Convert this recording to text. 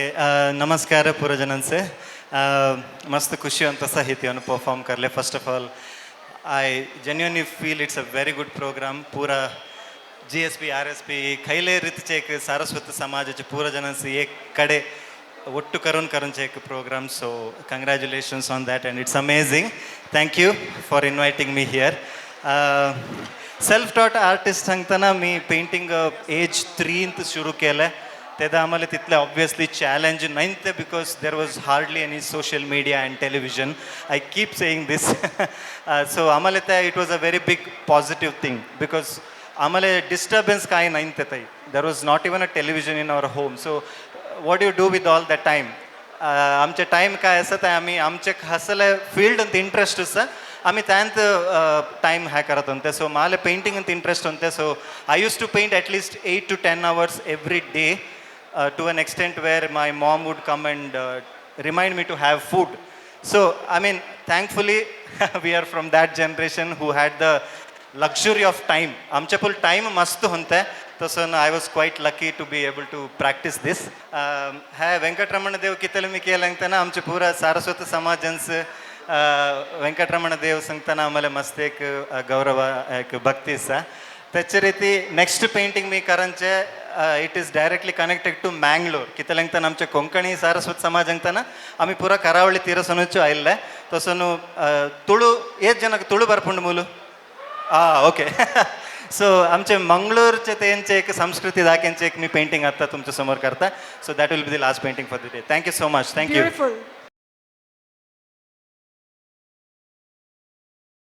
Okay नमस्कार पूरा जनन से मस्त खुशी ಅಂತ ಸಹ ಹಿತಿಯನ್ನು ಪರ್ಫಾರ್ಮ್ करले first of all I genuinely feel it's a very good programme पूरा GSP RSP खैले रीतचे एक सारस्वत समाजाचे पूरा जनांचे एक कडे ಒಟ್ಟು ಕರುಣ್ ಕರಂಚೇಕ್ programme so congratulations on that and it's amazing thank you for inviting me here self taught artist सांगताना मी पेंटिंग एज 3 इंत सुरू केलं तेदा आम्हाला तिथले ऑब्वियसली चॅलेंज नाहीत because there was hardly any social media and television I keep saying this so आम्हाला त्या it was a very big positive thing because आम्हाला डिस्टर्बन्स काय नाही ताई there was not even a television in our home so what you do with all the time आमचे time काय असत आहे आम्ही आमचे हसले फील्ड ಅಂತ ಇಂಟ್ರೆಸ್ಟ್ ಸಹ आम्ही त्यांत टाईम हॅ करत होते सो मला पेंटिंग ಅಂತ इंटरेस्ट होते so I used to paint at least 8 to 10 hours every day to an extent where my mom would come and remind me to have food so I mean thankfully we are from that generation who had the luxury of time आमचे फुल time मस्त होते तसं I was quite lucky to be able to practise this ह्या व्यंकटरमण देव कितले मी केलं आमचे पुरा सारस्वत समाजांचं व्यंकटरमण देव सांगताना आम्हाला मस्त एक गौरव एक भक्तीचा त्याच्या रीती नेक्स्ट पेंटिंग मी करांचे it is directly connected to Mangalore कितल्यांगताना आमच्या कोंकणी सारस्वत समाज अंगताना आम्ही पुरा करावळी ತೀರಸನುಚ್ಚು आयिल्ले तसं तुळू ಏತ್ ಜನಕ್ಕೆ ತುಳು ಬರ್ಪುಂಡು ಮೂಲು ओके सो आमचे मंगळूरचे त्यांचे एक संस्कृती दाखयांचे एक मी पेंटिंग आता तुमच्या समोर करता so that will be the last painting for the day thank you so much thank you Beautiful.